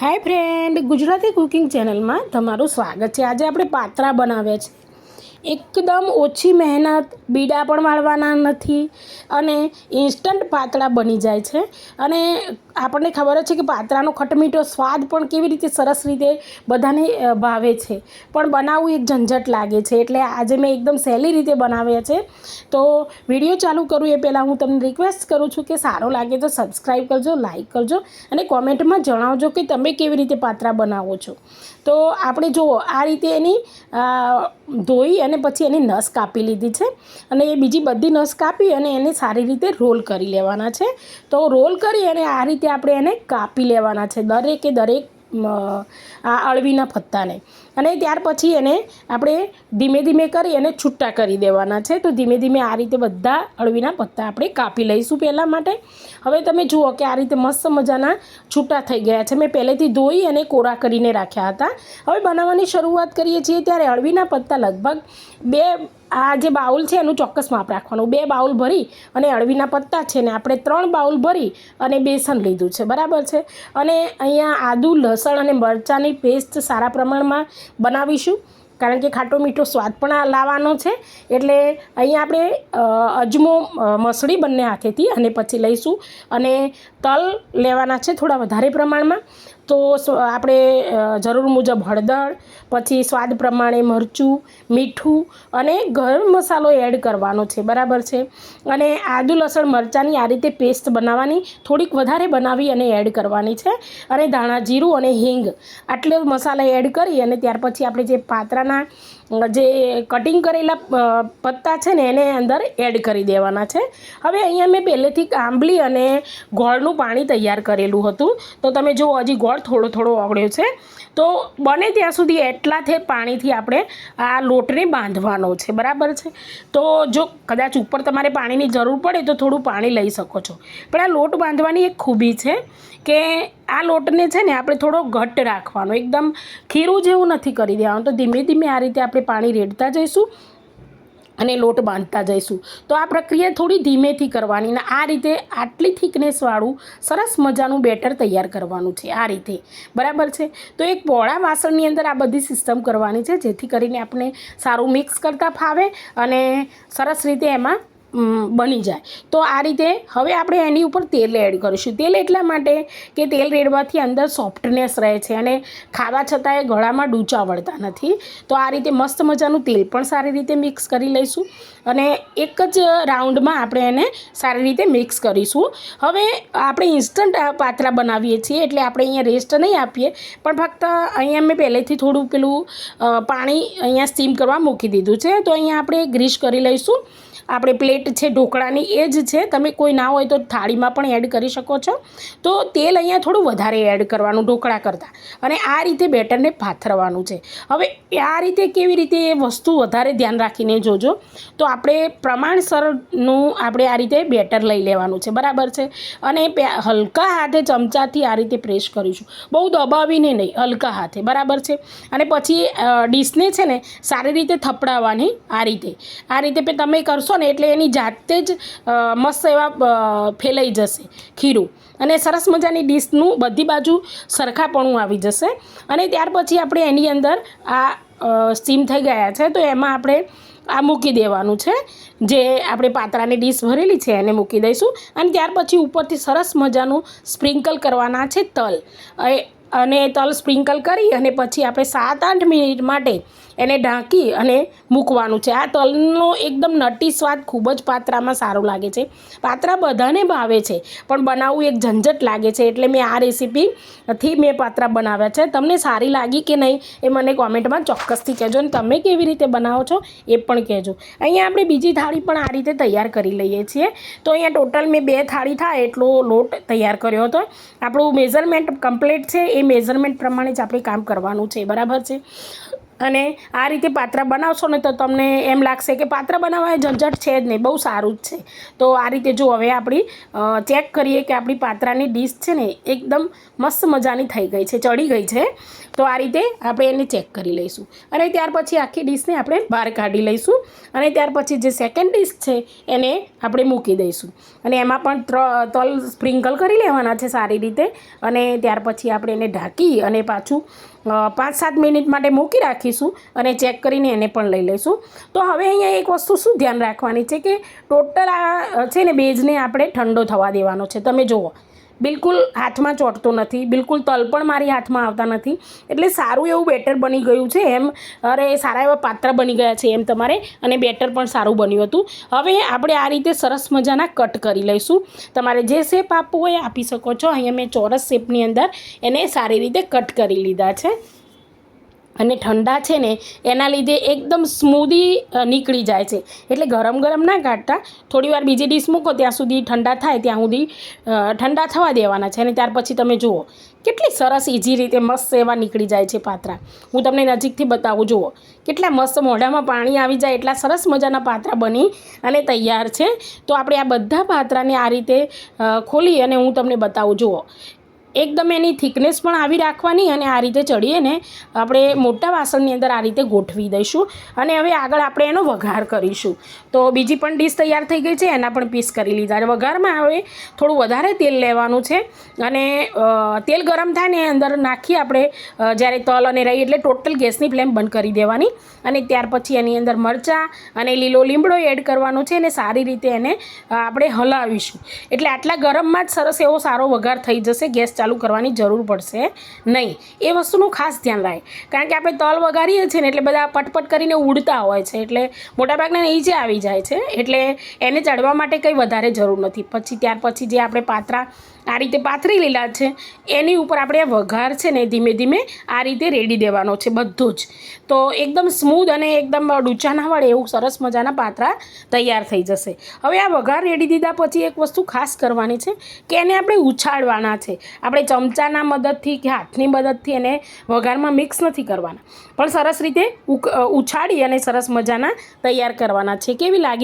Hi friend, Gujarati cooking channel में तमारू स्वागत है। आज આપણે પાત્રા બનાવ્યા છે। एकदम ओછી મહેનત, બીડા પણ વાળવાના નથી અને ઇન્સ્ટન્ટ પાતળા બની જાય છે। અને આપણને ખબર છે કે પાતળાનો ખટમીઠો સ્વાદ પણ કેવી રીતે સરસ રીતે બધાને ભાવે છે, પણ બનાવવું એક ઝંઝટ લાગે છે। એટલે આજે મેં એકદમ સહેલી રીતે બનાવ્યા છે। તો વિડીયો ચાલુ કરું એ પહેલાં હું તમને રિક્વેસ્ટ કરું છું કે સારો લાગે તો સબસ્ક્રાઈબ કરજો, લાઈક કરજો અને કોમેન્ટમાં જણાવજો કે તમે કેવી રીતે પાતળા બનાવો છો। તો આપણે જુઓ આ રીતે એની ધોઈ અને પછી એની નસ કાપી લીધી છે અને એ બીજી બધી નસ કાપી અને એને સારી રીતે રોલ કરી લેવાના છે। તો રોલ કરી અને આ રીતે આપણે એને કાપી લેવાના છે, દરેકે દરેક આ અળવીના પત્તાને। અને ત્યાર પછી એને આપણે ધીમે ધીમે કરી અને છૂટા કરી દેવાના છે। તો ધીમે ધીમે આ રીતે બધા અળવીના પત્તા આપણે કાપી લઈશું પહેલાં માટે। હવે તમે જુઓ કે આ રીતે મસ્ત મજાના છૂટા થઈ ગયા છે। મેં પહેલેથી ધોઈ અને કોરા કરીને રાખ્યા હતા। હવે બનાવવાની શરૂઆત કરીએ છીએ ત્યારે અળવીના પત્તા લગભગ આ જે બાઉલ છે એનું ચોક્કસ માપ રાખવાનું। 2 બાઉલ ભરી અને અળવીના પત્તા છે ને આપણે 3 બાઉલ ભરી અને બેસન લીધું છે, બરાબર છે। અને અહીંયા આદું, લસણ અને મરચાંની પેસ્ટ સારા પ્રમાણમાં બનાવીશું, કારણ કે ખાટો મીઠો સ્વાદ પણ લાવવાનો છે। એટલે અહીંયા આપણે અજમો મસળી બંને હાથેથી અને પછી લઈશું અને તલ લેવાના છે થોડા વધારે પ્રમાણમાં। તો આપણે જરૂર મુજબ હળદર, પછી સ્વાદ પ્રમાણે મરચું, મીઠું અને ગરમ મસાલો એડ કરવાનો છે, બરાબર છે। અને આદું, લસણ, મરચાંની આ રીતે પેસ્ટ બનાવવાની, થોડીક વધારે બનાવી અને એડ કરવાની છે। અને ધાણા જીરું અને હિંગ આટલો મસાલા એડ કરી અને ત્યાર પછી આપણે જે પાત્રાના જે કટિંગ કરેલા પત્તા છે ને એને અંદર એડ કરી દેવાના છે। હવે અહીંયા મેં પહેલેથી આંબલી અને ગોળનું પાણી તૈયાર કરેલું હતું। તો તમે જો હજી ગોળ થોડો થોડો ઓગળ્યો છે। તો બને ત્યાં સુધી એટલાથી પાણીથી આપણે આ લોટને બાંધવાનો છે, બરાબર છે। તો જો કદાચ ઉપર તમારે પાણીની જરૂર પડે તો થોડું પાણી લઈ શકો છો, પણ આ લોટ બાંધવાની એક ખૂબી છે કે આ લોટને છે ને આપણે થોડો ઘટ્ટ રાખવાનો, એકદમ ખીરું જેવું નથી કરી દેવાનું। તો ધીમે ધીમે આ રીતે આપણે પાણી રેડતા જઈશું અને લોટ બાંધતા જઈશું। તો આ પ્રક્રિયા થોડી ધીમેથી કરવાની ને આ રીતે આટલી થિકનેસવાળું સરસ મજાનું બેટર તૈયાર કરવાનું છે, આ રીતે, બરાબર છે। તો એક પોળા વાસણની અંદર આ બધી સિસ્ટમ કરવાની છે, જેથી કરીને આપણે સારું મિક્સ કરતાં ફાવે અને સરસ રીતે એમાં બની જાય। તો આ રીતે હવે આપણે એની ઉપર તેલ એડ કરીશું। તેલ એટલા માટે કે તેલ રેડવાથી અંદર સોફ્ટનેસ રહે છે અને ખાવા છતાં એ ગળામાં ડૂચા વળતા નથી। તો આ રીતે મસ્ત મજાનું તેલ પણ સારી રીતે મિક્સ કરી લઈશું અને એક જ રાઉન્ડમાં આપણે એને સારી રીતે મિક્સ કરીશું। હવે આપણે ઇન્સ્ટન્ટ પાતળા બનાવીએ છીએ એટલે આપણે અહીંયા રેસ્ટ નહીં આપીએ, પણ ફક્ત અહીંયા મેં પહેલેથી થોડું પેલું પાણી અહીંયા સ્ટીમ કરવા મૂકી દીધું છે। તો અહીંયા આપણે ગ્રીસ કરી લઈશું। આપણે પ્લેટ છે ઢોકળાની એ જ છે, તમે કોઈ ના હોય તો થાળીમાં પણ એડ કરી શકો છો। તો તેલ અહીંયા થોડું વધારે એડ કરવાનું ઢોકળા કરતાં અને આ રીતે બેટરને પાથરવાનું છે। હવે આ રીતે કેવી રીતે એ વસ્તુ વધારે ધ્યાન રાખીને જોજો। તો આપણે પ્રમાણસરનું આપણે આ રીતે બેટર લઈ લેવાનું છે, બરાબર છે। અને હલકા હાથે ચમચાથી આ રીતે પ્રેસ કરીશું, બહુ દબાવીને નહીં, હલકા હાથે, બરાબર છે। અને પછી ડીશને છે ને સારી રીતે થપડાવવાની, આ રીતે તમે કરશો ને એટલે એની જાતે જ મસ્ત એવા ફેલાઈ જશે ખીરું અને સરસ મજાની ડીશનું બધી બાજુ સરખાપણું આવી જશે। અને ત્યાર પછી આપણે એની અંદર આ સ્ટીમ થઈ ગયા છે તો એમાં આપણે આ મૂકી દેવાનું છે, જે આપણે પાતળાની ડીશ ભરેલી છે એને મૂકી દઈશું। અને ત્યાર પછી ઉપરથી સરસ મજાનું સ્પ્રિંકલ કરવાના છે તલ, અને તલ સ્પ્રિંકલ કરી અને પછી આપણે 7-8 મિનિટ માટે એને ઢાંકી અને મૂકવાનું છે। આ તલનો એકદમ નટી સ્વાદ ખૂબ જ પાત્રામાં સારો લાગે છે। પાત્રા બધાને ભાવે છે, પણ બનાવવું એક ઝંઝટ લાગે છે, એટલે મેં આ રેસીપીથી મેં પાત્રા બનાવ્યા છે। તમને સારી લાગી કે નહીં એ મને કોમેન્ટમાં ચોક્કસથી કહેજો અને તમે કેવી રીતે બનાવો છો એ પણ કહેજો। અહીંયા આપણે બીજી થાળી પણ આ રીતે તૈયાર કરી લઈએ છીએ। તો અહીંયા ટોટલ મેં 2 થાળી થાય એટલો લોટ તૈયાર કર્યો હતો। આપણું મેઝરમેન્ટ કમ્પ્લીટ છે, એ મેઝરમેન્ટ પ્રમાણે જ આપણે કામ કરવાનું છે, બરાબર છે। અને આ રીતે પાત્રા બનાવશો ને તો તમને એમ લાગશે કે પાત્રા બનાવવા ઝંઝટ છે જ નહીં, બહુ સારું જ છે. તો આ રીતે જો હવે આપણી ચેક કરીએ કે આપણી પાત્રાની ડીશ છે ને એકદમ મસ્ત મજાની થઈ ગઈ છે, ચડી ગઈ છે. તો આ રીતે આપણે એને ચેક કરી લઈશું અને ત્યાર પછી આખી ડીશને આપણે બહાર કાઢી લઈશું અને ત્યાર પછી જે સેકન્ડ ડીશ છે એને આપણે મૂકી દઈશું અને એમાં પણ તલ સ્પ્રિંકલ કરી લેવાના છે સારી રીતે અને ત્યાર પછી આપણે એને ઢાંકી અને પાછું 5-7 મિનિટ માટે મૂકી રાખીશું અને ચેક કરીને એને પણ લઈ લઈશું. તો હવે અહીંયા એક વસ્તુ શું ધ્યાન રાખવાની છે કે ટોટલ આ છે ને બેઝને આપણે ઠંડો થવા દેવાનો છે. તમે જુઓ બિલકુલ હાથમાં ચોંટતો નથી, બિલકુલ તલ પણ મારી હાથમાં આવતા નથી, એટલે સારું એવું બેટર બની ગયું છે એમ. અરે સારા એવા પાત્રા બની ગયા છે એમ તમારે, અને બેટર પણ સારું બન્યું હતું. હવે આપણે આ રીતે સરસ મજાના કટ કરી લઈશું. તમારે જે શેપ આપવો હોય આપી શકો છો. અહીંયા મેં ચોરસ શેપની અંદર એને સારી રીતે કટ કરી લીધા છે અને ઠંડા છે ને એના લીધે એકદમ સ્મૂધી નીકળી જાય છે. એટલે ગરમ ગરમ ના કાઢતા, થોડી વાર બીજી ડીશ મૂકો ત્યાં સુધી ઠંડા થાય ત્યાં સુધી ઠંડા થવા દેવાના છે અને ત્યાર પછી તમે જુઓ કેટલી સરસ ઇઝી રીતે મસ્ત એવા નીકળી જાય છે પાત્રા. હું તમને નજીકથી બતાવું, જુઓ કેટલા મસ્ત મોઢામાં પાણી આવી જાય એટલા સરસ મજાના પાત્રા બની અને તૈયાર છે. તો આપણે આ બધા પાત્રાને આ રીતે ખોલી અને હું તમને બતાવું. જુઓ એકદમ એની થિકનેસ પણ આવી રાખવાની અને આ રીતે ચડીએ ને આપણે મોટા વાસણની અંદર આ રીતે ગોઠવી દઈશું અને હવે આગળ આપણે એનો વઘાર કરીશું. તો બીજી પણ ડીશ તૈયાર થઈ ગઈ છે, એના પણ પીસ કરી લીધા. વઘારમાં હવે થોડું વધારે તેલ લેવાનું છે અને તેલ ગરમ થાય ને અંદર નાખી આપણે જ્યારે તલ અને રાઈ એટલે ટોટલ ગેસની ફ્લેમ બંધ કરી દેવાની અને ત્યાર પછી એની અંદર મરચાં અને લીલો લીમડો એડ કરવાનો છે અને સારી રીતે એને આપણે હલાવીશું. એટલે આટલા ગરમમાં જ સરસ એવો સારો વઘાર થઈ જશે, ગેસ ચાલુ કરવાની જરૂર પડશે નહીં. એ વસ્તુનું ખાસ ધ્યાન રાખે, કારણ કે આપણે તલ વઘારીએ છીએ ને એટલે બધા પટપટ કરીને ઉડતા હોય છે, એટલે મોટાભાગના નીચે આવી જાય છે, એટલે એને ચડવા માટે કંઈ વધારે જરૂર નથી. ત્યાર પછી જે આપણે પાત્રા આ રીતે પાથરી લીધા છે એની ઉપર આપણે વઘાર છે ને ધીમે ધીમે આ રીતે રેડી દેવાનો છે બધું જ. તો એકદમ સ્મૂધ અને એકદમ ડૂચા ના વળે એવું સરસ મજાના પાત્રા તૈયાર થઈ જશે. હવે આ વઘાર રેડી દીધા પછી એક વસ્તુ ખાસ કરવાની છે કે એને આપણે ઉછાળવાના છે. આપણે ચમચાના મદદથી કે હાથની મદદથી એને વઘારમાં મિક્સ નથી કરવાના, પણ સરસ રીતે ઉછાળી અને સરસ મજાના તૈયાર કરવાના છે. કેવી લાગી?